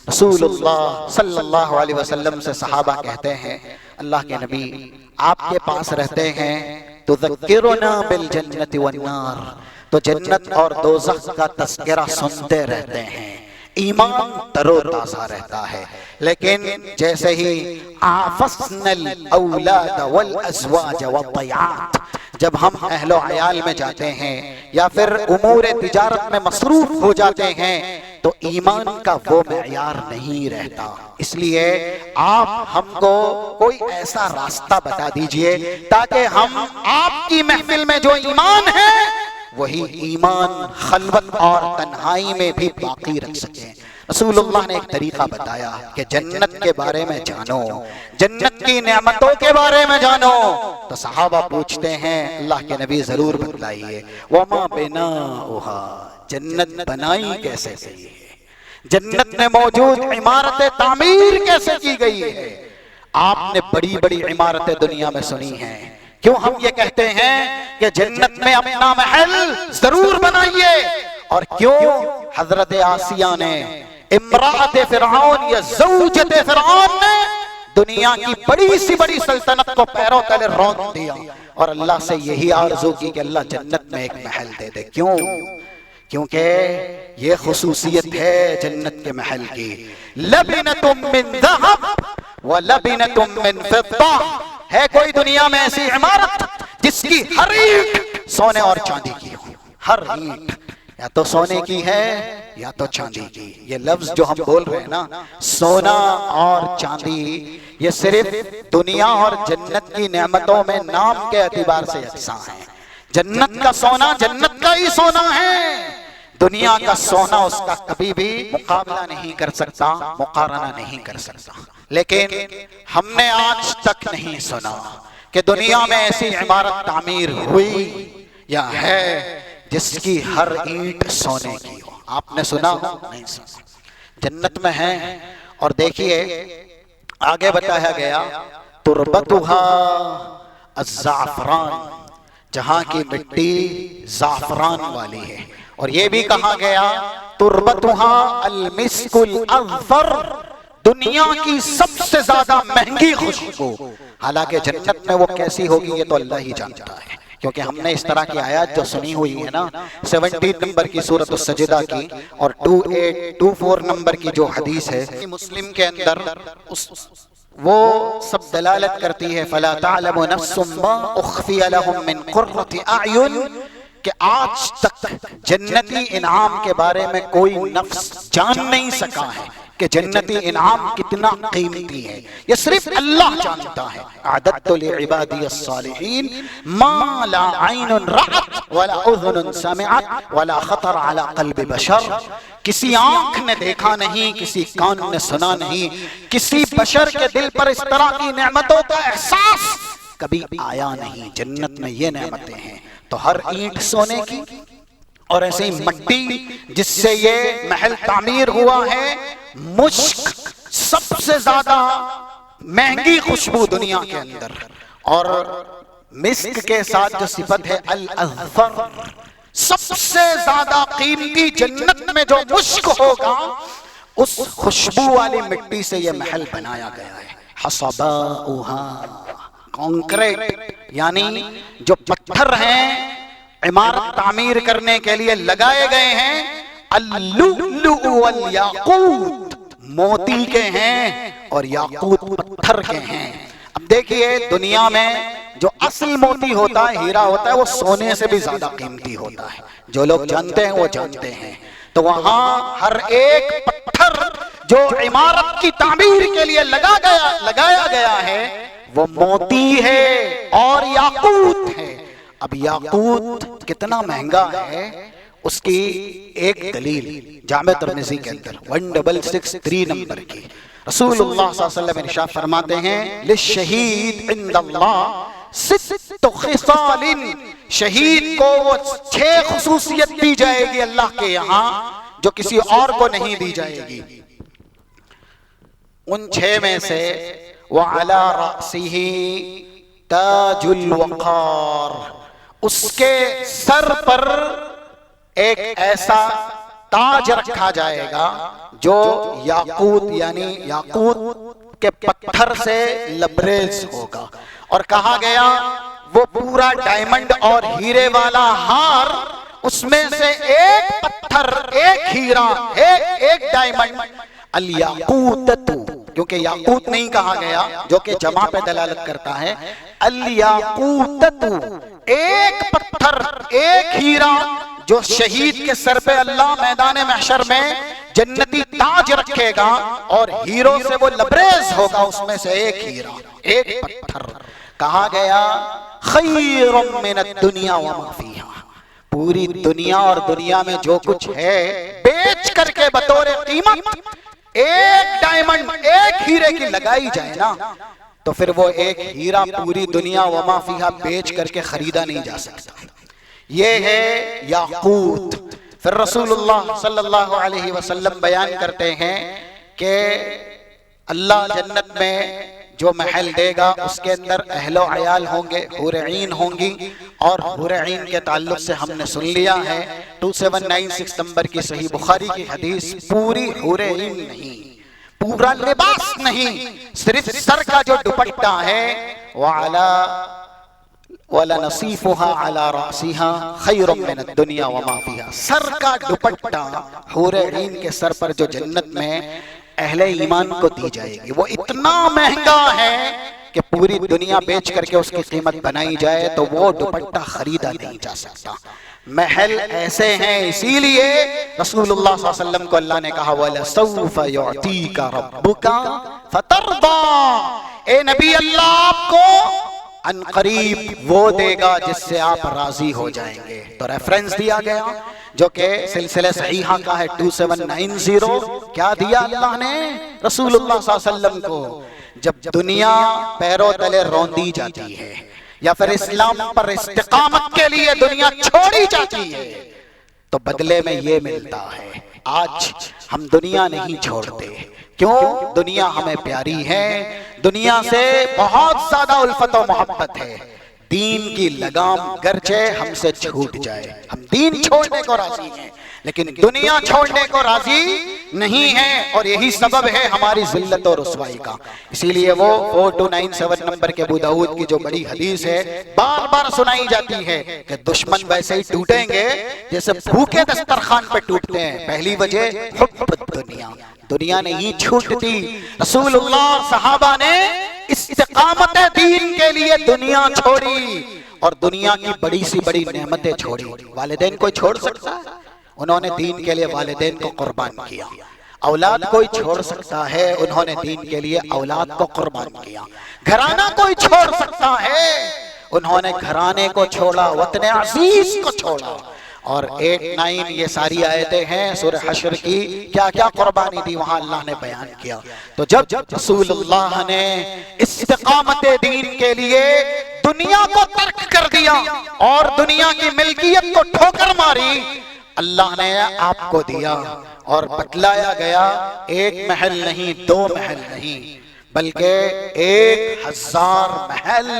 رسول اللہ صلی اللہ علیہ وسلم سے صحابہ کہتے ہیں اللہ کے نبی آپ کے پاس رہتے ہیں تذکرنا بالجنت والنار، تو جنت اور دوزخ کا تذکرہ سنتے رہتے ہیں، ایمان تر و تازہ رہتا ہے، لیکن جیسے ہی آفسن الاولاد والازواج والضیعات، جب ہم اہل و عیال میں جاتے ہیں یا پھر امور تجارت میں مصروف ہو جاتے ہیں تو ایمان کا وہ معیار نہیں رہتا۔ اس لیے آپ ہم کو کوئی ایسا راستہ بتا دیجئے تاکہ ہم آپ کی محفل میں جو ایمان ہے وہی ایمان خلوت اور تنہائی میں بھی باقی رکھ سکیں۔ رسول اللہ نے ایک طریقہ بتایا کہ جنت کے بارے میں جانو، جنت کی نعمتوں کے بارے میں جانو۔ تو صحابہ پوچھتے ہیں اللہ کے نبی ضرور بتلائیے، وما بناؤها، جنت بنائی کیسے گئی ہے، جنت میں موجود عمارتیں تعمیر کیسے کی گئی ہے؟ آپ نے بڑی بڑی عمارتیں دنیا میں سنی ہیں، کیوں ہم یہ کہتے ہیں کہ جنت میں اپنا محل ضرور بنائیے؟ اور کیوں حضرت آسیہ نے، امرأت فرعون یا زوجت فرعون نے دنیا کی بڑی سی بڑی سلطنت کو پیروں تلے رونق دیا اور اللہ سے یہی آرزو کی کہ اللہ جنت میں ایک محل دے دے؟ کیوں؟ کیونکہ یہ خصوصیت ہے جنت کے محل کی، لبنتم من ذہب ولبنتم من فضہ۔ ہے کوئی دنیا میں ایسی عمارت جس کی ہر اینٹ سونے اور چاندی کی ہو؟ ہر اینٹ یا تو سونے کی ہے یا تو چاندی کی۔ یہ لفظ جو ہم بول رہے ہیں نا، سونا اور چاندی، یہ صرف دنیا اور جنت کی نعمتوں میں نام کے اعتبار سے یکساں ہیں۔ جنت کا سونا جنت کا ہی سونا ہے، دنیا کا سونا اس کا کبھی بھی مقابلہ نہیں کر سکتا، مقارنہ نہیں کر سکتا۔ لیکن ہم نے آج تک نہیں سنا کہ دنیا میں ایسی عمارت تعمیر ہوئی یا ہے جس کی ہر اینٹ سونے کی ہو۔ آپ نے سنا ہو؟ نہیں سنا۔ جنت میں ہے، اور دیکھیے آگے بتایا گیا تربتھا الزعفران، جہاں کی مٹی زعفران والی ہے، اور یہ بھی کہا گیا تربتھا المسک الاظفر، دنیا کی سب سے زیادہ مہنگی خوشبو۔ حالانکہ جنت میں وہ کیسی ہوگی یہ تو اللہ ہی جانتا ہے، کیونکہ ہم نے اس طرح کی آیات جو سنی ہوئی ہے نا، 17 نمبر کی سورۃ السجدہ کی اور 28-24 نمبر کی جو حدیث ہے مسلم کے اندر، وہ سب دلالت کرتی ہے فَلَا تَعْلَمُ نَفْسٌ مَا أُخْفِيَ لَهُم مِّن قُرَّةِ أَعْيُنٍ، کہ آج تک جنتی انعام کے بارے میں کوئی نفس جان نہیں سکا ہے کہ جنتی انعام کتنا قیمتی ہے، یہ صرف اللہ جانتا ہے۔ اعددت لعبادی الصالحین ما لا عین رأت ولا اذن سمعت ولا خطر على قلب بشر، کسی آنکھ نے دیکھا نہیں، کسی کان نے سنا نہیں، کسی بشر کے دل پر اس طرح کی نعمتوں کا احساس کبھی آیا نہیں۔ جنت میں یہ نعمتیں ہیں، تو ہر اینٹ سونے کی، اور ایسے ہی مٹی جس سے یہ محل تعمیر ہوا ہے، مشک سب سے زیادہ مہنگی خوشبو دنیا کے اندر، اور مسک کے ساتھ جو صفت ہے الاظفر، سب سے زیادہ قیمتی جنت میں جو مشک ہوگا اس خوشبو والی مٹی سے یہ محل بنایا گیا ہے۔ حصباؤها، کانکریٹ یعنی جو پتھر ہیں عمارت تعمیر کرنے کے لیے لگائے گئے ہیں، اللؤلؤ والیاقوت، موتی کے ہیں اور یاقوت پتھر کے ہیں۔ اب دیکھیے دنیا میں جو اصل موتی ہوتا ہے، ہیرا ہوتا ہے، وہ سونے سے بھی زیادہ قیمتی ہوتا ہے، جو لوگ جانتے ہیں وہ جانتے ہیں۔ تو وہاں ہر ایک پتھر جو عمارت کی تعمیر کے لیے لگایا گیا ہے وہ موتی ہے اور یاقوت ہے۔ اب یاقوت کتنا مہنگا ہے اس کی ایک دلیل جامع ترمذی کے اندر 1663 نمبر کی، رسول اللہ صلی اللہ علیہ وسلم ارشاد فرماتے ہیں للشہید عند اللہ 6 خصال، شہید کو وہ 6 خصوصیت دی جائے گی اللہ کے یہاں جو کسی اور کو نہیں دی جائے گی۔ ان 6 میں سے وعلی رأسہ تاج الوقار، اس کے سر پر ایک ایسا تاج رکھا جائے گا جو یاقوت یعنی یاقوت کے پتھر سے لبریز ہوگا، اور کہا گیا وہ پورا ڈائمنڈ اور ہیرے والا ہار، اس میں سے ایک پتھر، ایک ہیرا، ایک ڈائمنڈ، الیاقوتۃ، کیونکہ یاقوت نہیں کہا گیا جو کہ جمع پہ دلالت کرتا ہے، الیاقوتۃ، ایک پتھر، ایک ہیرا جو شہید کے سر پہ اللہ میدان محشر میں جنتی تاج رکھے گا اور ہیروں سے وہ لبریز ہوگا، اس میں سے ایک ہیرا، ایک پتھر۔ کہا گیا خیر من الدنیا وما فیہا، پوری دنیا اور دنیا میں جو کچھ ہے، بے بیچ کر کے بطور قیمت ایک ڈائمنڈ ایک ہیرے کی لگائی جائے نا تو پھر وہ ایک ہیرا پوری دنیا وما فیہا بیچ کر کے خریدا نہیں جا سکتا. یہ ہے یاقوت. پھر رسول اللہ صلی اللہ علیہ وسلم بیان کرتے ہیں کہ اللہ جنت میں جو محل دے گا اس کے اندر اہل و عیال ہوں گے, حور عین ہوں گی, اور حور عین کے تعلق سے ہم نے سن لیا ہے 2796 نمبر کی صحیح بخاری کی حدیث, پوری حور عین نہیں, پورا لباس نہیں, صرف سر کا جو دوپٹہ ہے وَلَنَصِيفُهَا عَلَى رَأْسِهَا خَيْرٌ مِّنَ الدُّنْيَا وَمَا فِيهَا. سر کا دوپٹہ حور عین کے سر پر جو جنت میں اہل ایمان کو دی جائے گی وہ اتنا مہنگا ہے کہ پوری دنیا بیچ کر کے اس کی قیمت بنائی جائے تو وہ دوپٹہ خریدا نہیں جا سکتا. محل ایسے ہیں, اسی لیے رسول اللہ صلی اللہ علیہ وسلم کو اللہ نے کہا وَلَسَوْفَ يُعْتِيكَ رَبُّكَ فَتَرْضَىٰ. اے نبی اللہ آپ کو ان قریب وہ دے گا جس سے آپ راضی ہو جائیں گے. تو ریفرنس دیا گیا جو کہ سلسلہ صحیحہ کا ہے 2790. کیا دیا اللہ نے رسول اللہ صلی اللہ علیہ وسلم کو؟ جب دنیا پیروں تلے روندی جاتی ہے یا پھر اسلام پر استقامت کے لیے دنیا چھوڑی جاتی ہے تو بدلے میں یہ ملتا ہے. آج ہم دنیا نہیں چھوڑتے. کیوں؟ دنیا ہمیں پیاری ہے, دنیا سے بہت زیادہ الفت و محبت ہے. دین کی لگام گرچہ ہم سے چھوٹ جائے, ہم دین چھوڑنے کو راضی ہیں لیکن دنیا چھوڑنے کو راضی نہیں ہیں, اور یہی سبب ہے ہماری ذلت اور رسوائی کا. اسی لیے وہ 4297 نمبر کے ابو داؤد کی جو بڑی حدیث ہے بار بار سنائی جاتی ہے کہ دشمن ویسے ہی ٹوٹیں گے جیسے بھوکے دسترخوان پہ ٹوٹتے ہیں. پہلی وجہ حب الدنیا, دنیا نہیں چھوٹتی. رسول اللہ صحابہ نے استقامت دین کے لیے دنیا چھوڑی اور دنیا کی بڑی سی بڑی نعمتیں چھوڑی. والدین کوئی چھوڑ سکتا ہے؟ انہوں نے دین کے لیے والدین کو قربان کیا. اولاد کوئی چھوڑ سکتا ہے؟ انہوں نے دین کے لیے اولاد کو قربان کیا. گھرانہ کوئی چھوڑ سکتا ہے؟ انہوں نے گھرانے کو چھوڑا, وطن عزیز کو چھوڑا. اور 8-9 یہ ساری آیتیں ہیں سورہ حشر کی, کیا کیا قربانی دی وہاں اللہ نے بیان کیا. تو جب رسول اللہ نے استقامت دین کے لیے دنیا کو ترک کر دیا اور دنیا کی ملکیت کو ٹھوکر ماری, اللہ نے آپ کو دیا اور بتلایا گیا ایک محل نہیں, 2 محل نہیں بلکہ 1000 محل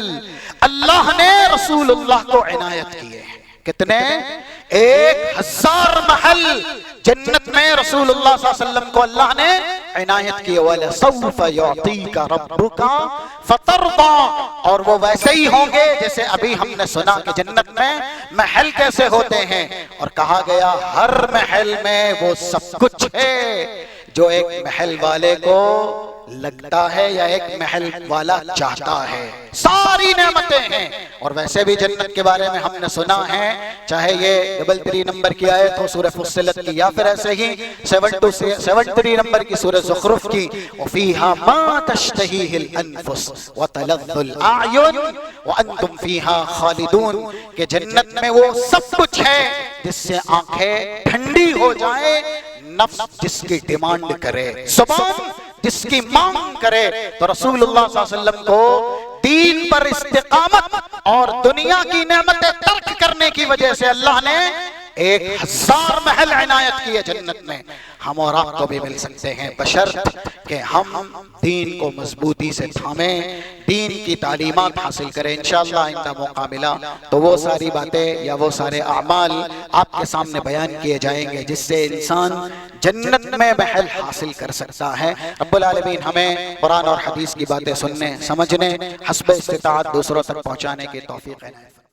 اللہ نے رسول اللہ کو عنایت کیے. کتنے؟ 1000 محل جنت میں رسول اللہ صلی اللہ علیہ وسلم کو اللہ نے عنایت کیے. وَلَسَوْفَ يُعْطِيكَ رَبُّكَ فَتَرْضَىٰ. اور وہ ویسے ہی ہوں گے جیسے ابھی ہم نے سنا کہ جنت میں محل کیسے ہوتے ہیں, اور کہا گیا ہر محل میں وہ سب کچھ ہے جو ایک محل والے کو لگتا ہے یا ایک محل والا چاہتا ہے. ساری نعمتیں ہیں. اور ویسے بھی جنت کے بارے میں ہم نے سنا ہے, چاہے یہ 33 نمبر کی آیت ہو سورہ فصلت کی یا پھر ایسے ہی 73 نمبر کی سورہ زخرف کی, وَفِيهَا مَا تَشْتَهِيهِ الْأَنفُسُ وَتَلَذُّ الْأَعْيُنُ وَأَنْتُمْ فِيهَا خَالِدُونَ. کہ جنت میں وہ سب کچھ ہے جس سے آنکھیں ٹھنڈی ہو جائیں, نفس جس کی ڈیمانڈ کرے, زبان جس کی مانگ کرے. تو رسول اللہ صلی اللہ علیہ وسلم کو دین پر استقامت اور دنیا کی نعمتیں ترک کرنے کی وجہ سے اللہ نے 1000 محل عنایت کیے جنت میں. ہم اور آپ کو بھی مل سکتے ہیں بشرط کہ ہم دین کو مضبوطی سے تھامیں, دین کی تعلیمات حاصل کریں. انشاءاللہ آئندہ موقع ملا تو وہ ساری باتیں یا وہ سارے اعمال آپ کے سامنے بیان کیے جائیں گے جس سے انسان جنت میں محل حاصل کر سکتا ہے. رب العالمین ہمیں قرآن اور حدیث کی باتیں سننے, سمجھنے, حسب استطاعت دوسروں تک پہنچانے کی توفیق عنایت فرمائے.